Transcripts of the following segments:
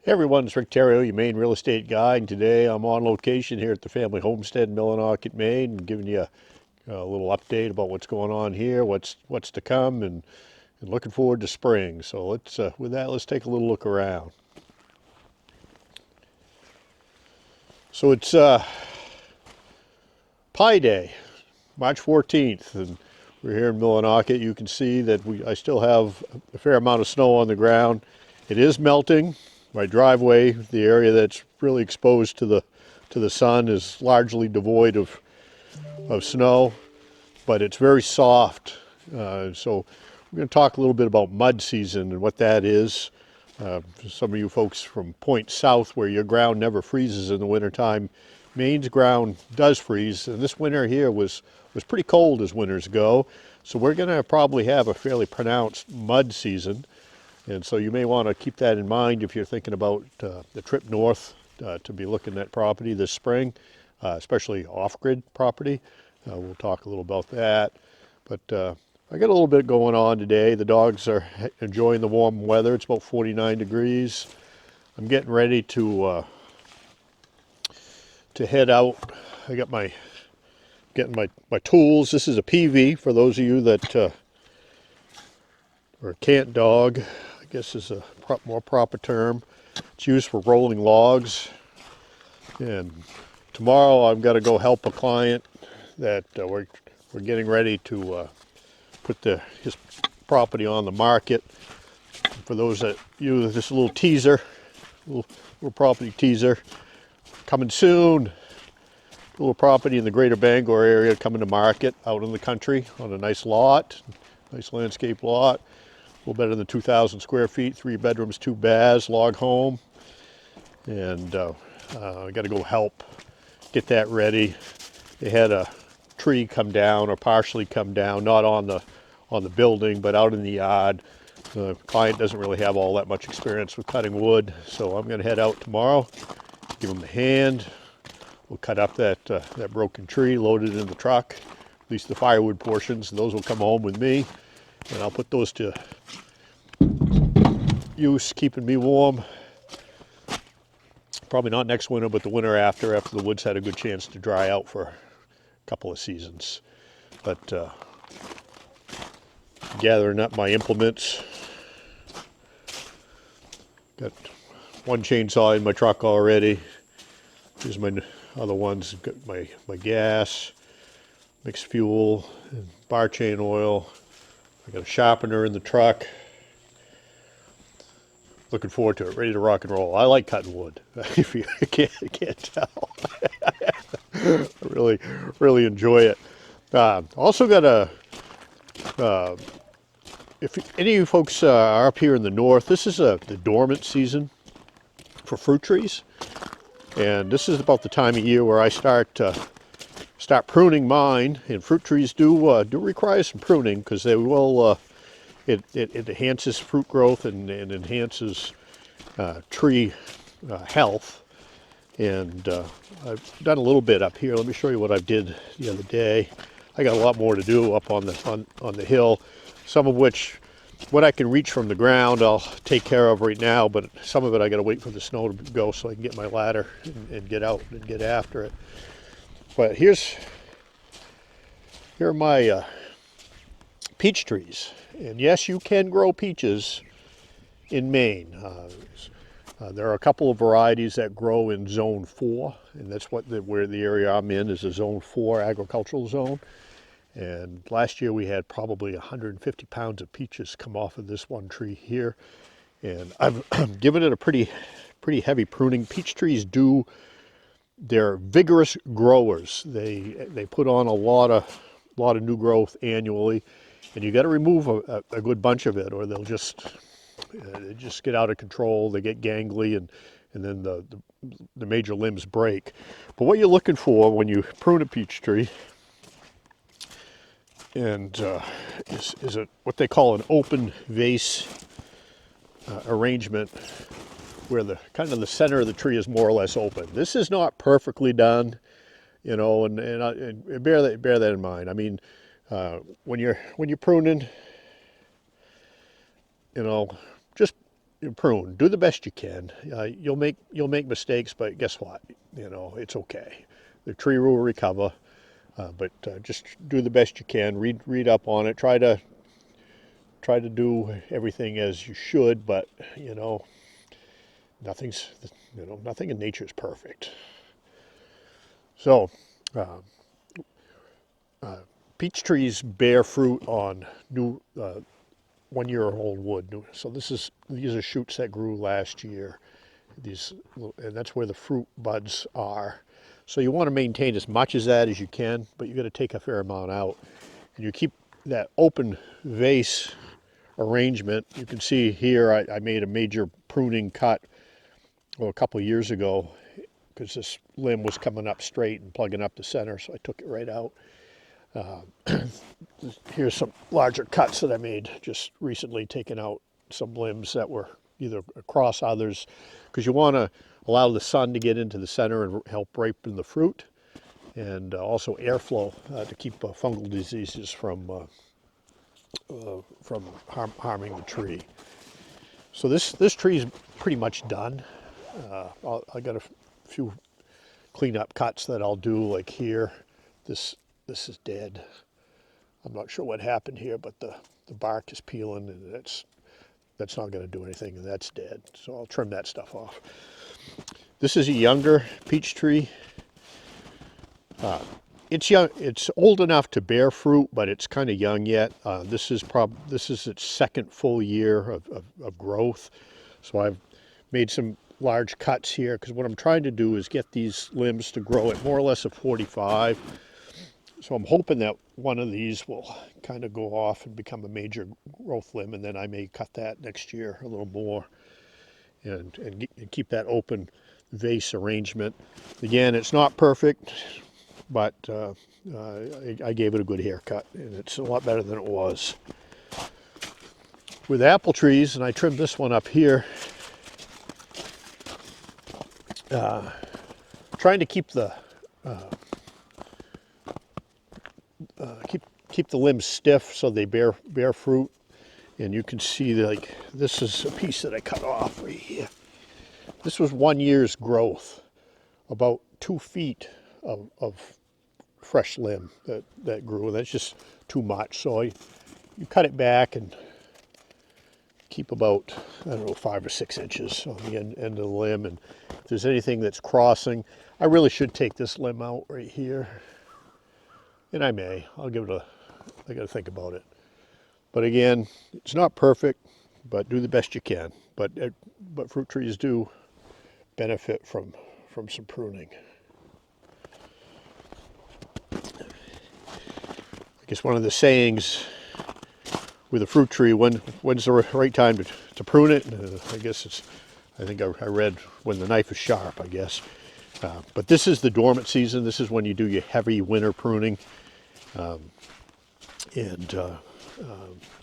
Hey everyone, it's Rick Theriault, your Maine Real Estate Guy, and today I'm on location here at the family homestead in Millinocket, Maine, giving you a little update about what's going on here, what's to come, and looking forward to spring. So with that, let's take a little look around. So it's Pi Day, March 14th, and we're here in Millinocket. You can see that I still have a fair amount of snow on the ground. It is melting. My driveway, the area that's really exposed to the sun, is largely devoid of snow, but it's very soft. So we're going to talk a little bit about mud season and what that is. Some of you folks from points south where your ground never freezes in the wintertime, Maine's ground does freeze, and this winter here was pretty cold as winters go. So we're going to probably have a fairly pronounced mud season. And so you may want to keep that in mind if you're thinking about the trip north to be looking at property this spring, especially off-grid property. We'll talk a little about that. But I got a little bit going on today. The dogs are enjoying the warm weather. It's about 49 degrees. I'm getting ready to head out. I got getting my tools. This is a PV for those of you that are a cant dog. I guess is a more proper term. It's used for rolling logs. And tomorrow I've got to go help a client that we're getting ready to put his property on the market. For those that use just a little teaser, little property teaser, coming soon. A little property in the greater Bangor area coming to market out in the country on a nice lot, nice landscape lot. A little better than 2,000 square feet, 3 bedrooms, 2 baths, log home. And I got to go help get that ready. They had a tree come down or partially come down, not on the building, but out in the yard. The client doesn't really have all that much experience with cutting wood, so I'm going to head out tomorrow, give him a hand. We'll cut up that broken tree, load it in the truck, at least the firewood portions, and those will come home with me. And I'll put those to use, keeping me warm. Probably not next winter, but the winter after the woods had a good chance to dry out for a couple of seasons. But gathering up my implements. Got one chainsaw in my truck already. Here's my other ones. Got my gas, mixed fuel, and bar chain oil. I got a sharpener in the truck. Looking forward to it, ready to rock and roll. I like cutting wood, if you can't tell. I really enjoy it. Also got if any of you folks are up here in the north, this is the dormant season for fruit trees. And this is about the time of year where I start pruning mine, and fruit trees do require some pruning because they will. It enhances fruit growth and enhances tree health. And I've done a little bit up here. Let me show you what I did the other day. I got a lot more to do up on the hill. Some of which, what I can reach from the ground, I'll take care of right now. But some of it I got to wait for the snow to go so I can get my ladder and get out and get after it. But here are my peach trees. And yes, you can grow peaches in Maine. There are a couple of varieties that grow in Zone 4, and that's where the area I'm in is a Zone 4 agricultural zone. And last year we had probably 150 pounds of peaches come off of this one tree here. And I've given it a pretty heavy pruning. Peach trees they're vigorous growers. They put on a lot of new growth annually. And you got to remove a good bunch of it, or they just get out of control. They get gangly, and then the major limbs break. But what you're looking for when you prune a peach tree, and is what they call an open vase arrangement, where the center of the tree is more or less open. This is not perfectly done, and bear that in mind. I mean. When you're pruning, just you prune. Do the best you can. You'll make mistakes, but guess what? You know, it's okay. The tree will recover. But just do the best you can. Read up on it. Try to do everything as you should. But you know, nothing in nature is perfect. So, peach trees bear fruit on new 1-year-old wood. So these are shoots that grew last year. And that's where the fruit buds are. So you want to maintain as much as that as you can, but you got to take a fair amount out. And you keep that open vase arrangement. You can see here I made a major pruning cut a couple years ago because this limb was coming up straight and plugging up the center, so I took it right out. Here's some larger cuts that I made just recently, taking out some limbs that were either across others, because you want to allow the sun to get into the center and help ripen the fruit, and also airflow to keep fungal diseases from harming the tree. So this tree is pretty much done. I got a few cleanup cuts that I'll do, like here. This is dead. I'm not sure what happened here, but the bark is peeling, and that's not going to do anything, and that's dead. So I'll trim that stuff off. This is a younger peach tree. It's young. It's old enough to bear fruit, but it's kind of young yet. This is its second full year of growth. So I've made some large cuts here, because what I'm trying to do is get these limbs to grow at more or less a 45. So I'm hoping that one of these will kind of go off and become a major growth limb, and then I may cut that next year a little more and keep that open vase arrangement. Again, it's not perfect, but I gave it a good haircut, and it's a lot better than it was. With apple trees, and I trimmed this one up here, trying to keep the keep the limbs stiff so they bear fruit. And you can see, like, this is a piece that I cut off right here. This was 1 year's growth, about 2 feet of fresh limb that grew, and that's just too much. So you cut it back and keep about, I don't know, 5 or 6 inches on the end of the limb. And if there's anything that's crossing, I really should take this limb out right here. And I got to think about it. But again, it's not perfect, but do the best you can. But fruit trees do benefit from some pruning. I guess one of the sayings with a fruit tree, when's the right time to prune it? I think I read when the knife is sharp, I guess. But this is the dormant season. This is when you do your heavy winter pruning.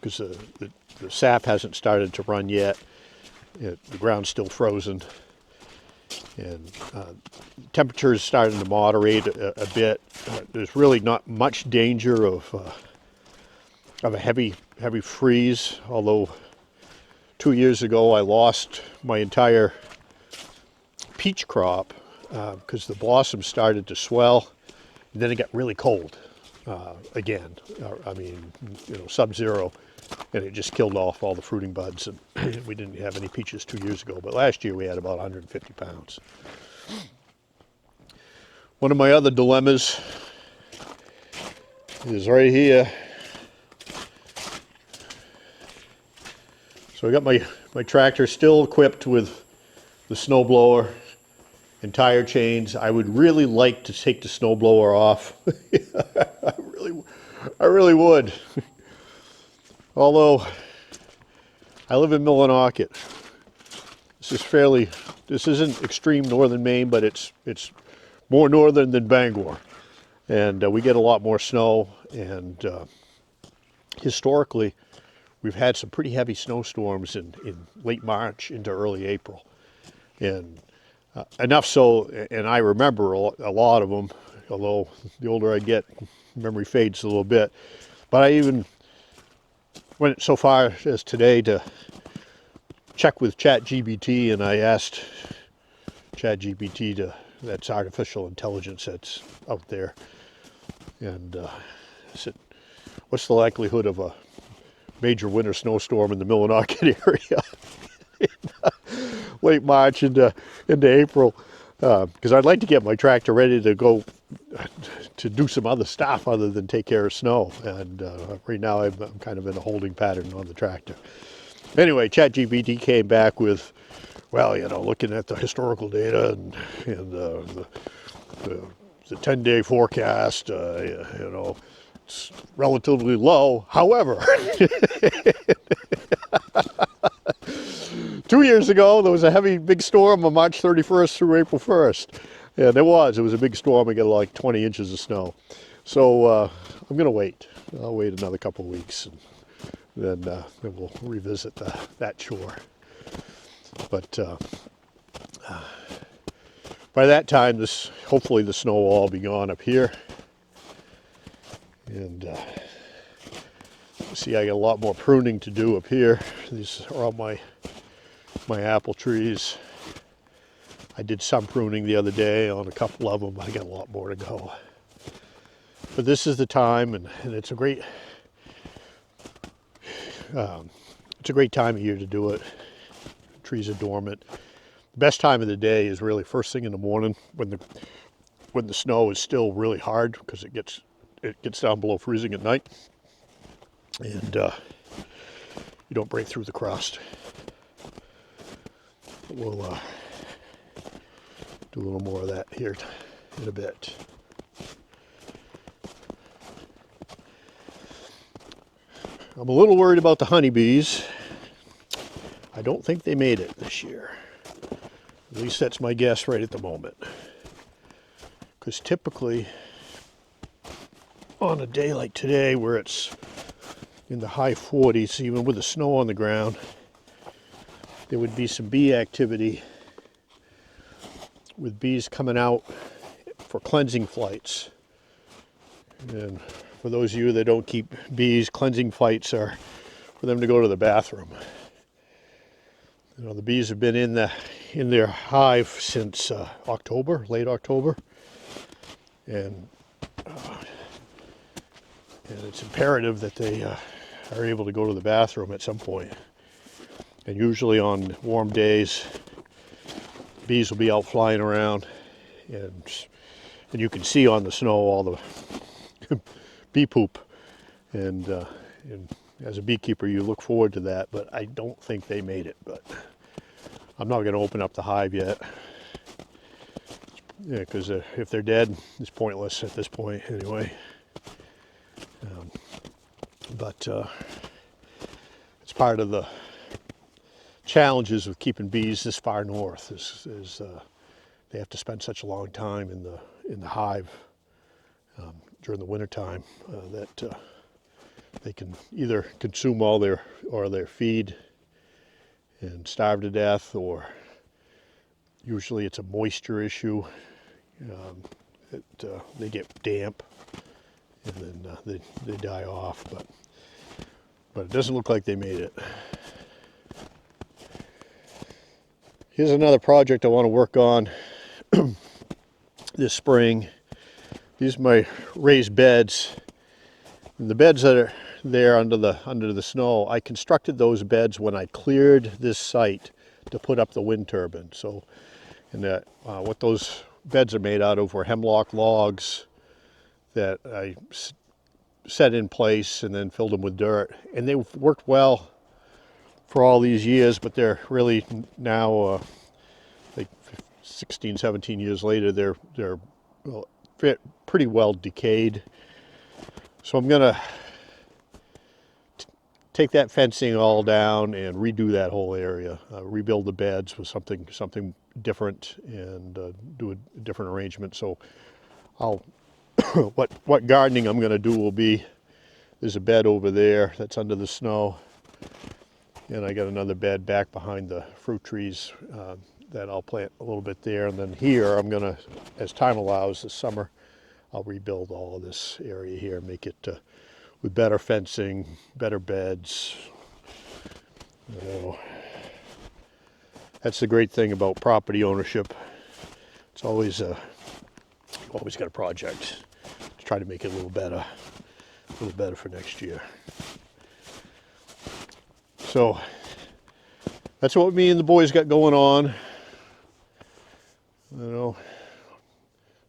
Because the sap hasn't started to run yet. The ground's still frozen. And temperature is starting to moderate a bit. There's really not much danger of a heavy freeze, although 2 years ago I lost my entire peach crop because the blossoms started to swell, and then it got really cold again. Sub-zero, and it just killed off all the fruiting buds, and we didn't have any peaches 2 years ago, but last year we had about 150 pounds. One of my other dilemmas is right here. So I got my tractor still equipped with the snowblower and tire chains. I would really like to take the snowblower off. I really would. Although I live in Millinocket. This isn't extreme northern Maine, but it's more northern than Bangor. And we get a lot more snow, and historically we've had some pretty heavy snowstorms in late March into early April. And enough so, and I remember a lot of them, although the older I get, memory fades a little bit. But I even went so far as today to checked with ChatGPT, and I asked ChatGPT that's artificial intelligence that's out there, and I said, what's the likelihood of a major winter snowstorm in the Millinocket area late March into April? Because I'd like to get my tractor ready to go to do some other stuff other than take care of snow. And right now I'm kind of in a holding pattern on the tractor. Anyway, ChatGPT came back with, well, looking at the historical data and the 10-day forecast, it's relatively low. However, 2 years ago, there was a big storm on March 31st through April 1st. And it was a big storm. I got like 20 inches of snow. So I'm going to wait. I'll wait another couple of weeks, and then we'll revisit that chore. But by that time, hopefully the snow will all be gone up here. And see, I got a lot more pruning to do up here. These are all my apple trees. I did some pruning the other day on a couple of them. I got a lot more to go. But this is the time, and it's a great time of year to do it. Trees are dormant. The best time of the day is really first thing in the morning when the snow is still really hard, because it gets down below freezing at night, and you don't break through the crust. We'll do a little more of that here in a bit. I'm a little worried about the honeybees. I don't think they made it this year. At least that's my guess right at the moment. Because typically, on a day like today where it's in the high 40s, even with the snow on the ground, there would be some bee activity with bees coming out for cleansing flights. And for those of you that don't keep bees, cleansing flights are for them to go to the bathroom. The bees have been in their hive since October, late October, and it's imperative that they are able to go to the bathroom at some point. And usually on warm days, bees will be out flying around, and you can see on the snow all the bee poop. And as a beekeeper, you look forward to that, but I don't think they made it. But I'm not going to open up the hive yet, because if they're dead, it's pointless at this point anyway. But it's part of the challenges with keeping bees this far north is they have to spend such a long time in the hive during the winter time that they can either consume all their feed and starve to death, or usually it's a moisture issue. They get damp and then they die off, but it doesn't look like they made it. Here's another project I want to work on this spring. These are my raised beds. And the beds that are there under the snow, I constructed those beds when I cleared this site to put up the wind turbine. So, what those beds are made out of were hemlock logs that I set in place and then filled them with dirt. And they've worked well for all these years, but they're really now, like 16, 17 years later, they're pretty well decayed. So I'm gonna take that fencing all down and redo that whole area, rebuild the beds with something different, and do a different arrangement. So I'll what gardening I'm going to do will be, there's a bed over there that's under the snow, and I got another bed back behind the fruit trees that I'll plant a little bit there. And then here I'm going to, as time allows this summer, I'll rebuild all of this area here, make it with better fencing, better beds, that's the great thing about property ownership. It's always got a project to try to make it a little better for next year. So that's what me and the boys got going on. You know,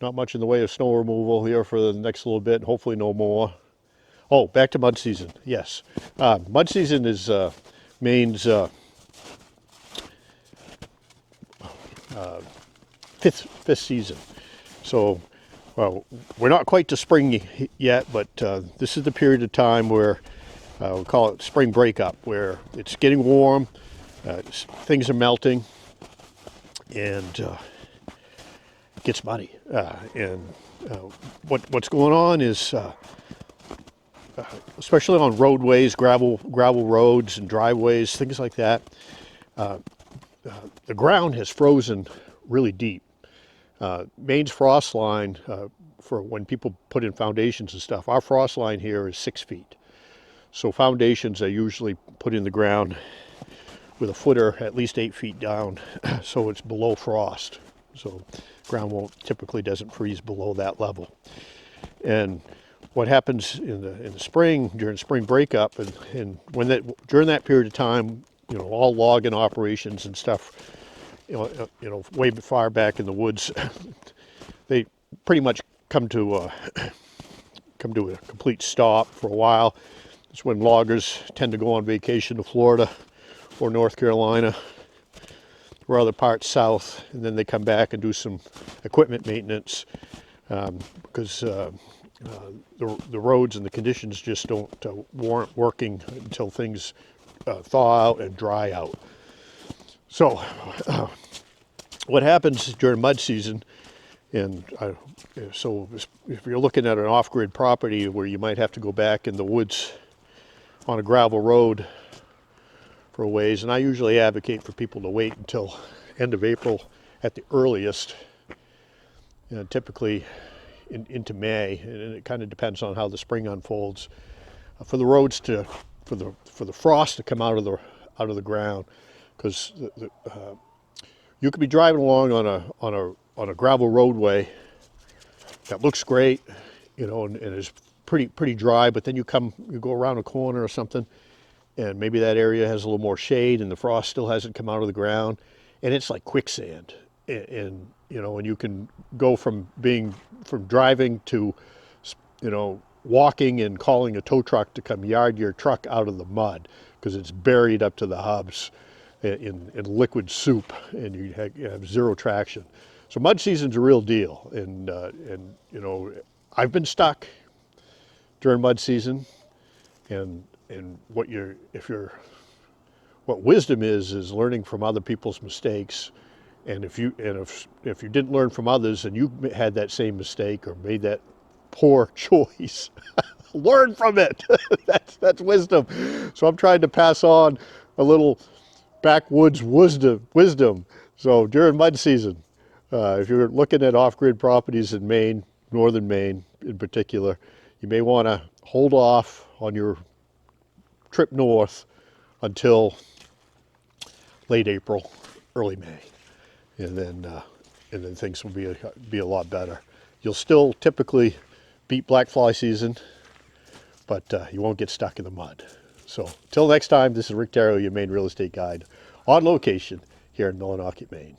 not much in the way of snow removal here for the next little bit, hopefully no more. Oh, back to mud season. Yes, mud season is Maine's fifth season. So, well, we're not quite to spring yet, but this is the period of time where we'll call it spring breakup, where it's getting warm, things are melting, and it gets muddy. What's going on is, especially on roadways, gravel roads and driveways, things like that, the ground has frozen really deep. Maine's frost line, for when people put in foundations and stuff, our frost line here is 6 feet. So foundations are usually put in the ground with a footer at least 8 feet down, so it's below frost. So ground typically doesn't freeze below that level. And what happens in the spring, during spring breakup, and during that period of time, you know, all logging operations and stuff, you know, way far back in the woods, they pretty much come to a complete stop for a while. It's when loggers tend to go on vacation to Florida or North Carolina or other parts south, and then they come back and do some equipment maintenance, because the roads and the conditions just don't warrant working until things thaw out and dry out. So what happens during mud season, and so if you're looking at an off-grid property where you might have to go back in the woods on a gravel road for a ways, and I usually advocate for people to wait until end of April at the earliest, you know, typically into May, and it kind of depends on how the spring unfolds, for the roads for the frost to come out of the ground, because you could be driving along on a gravel roadway that looks great, you know, and is pretty dry, but then you go around a corner or something, and maybe that area has a little more shade and the frost still hasn't come out of the ground, and it's like quicksand. And you know, and you can go from driving to, you know, walking and calling a tow truck to come yard your truck out of the mud, because it's buried up to the hubs in liquid soup, and you have zero traction. So mud season's a real deal, and you know, I've been stuck during mud season, and what wisdom is learning from other people's mistakes. And if you didn't learn from others and you had that same mistake or made that poor choice, learn from it. That's wisdom. So I'm trying to pass on a little backwoods wisdom. So during mud season, if you're looking at off-grid properties in Maine, Northern Maine in particular, you may want to hold off on your trip north until late April, early May. And then things will be a lot better. You'll still typically beat black fly season, but you won't get stuck in the mud. So till next time, this is Rick Theriault, your Maine Real Estate Guide, on location here in Millinocket, Maine.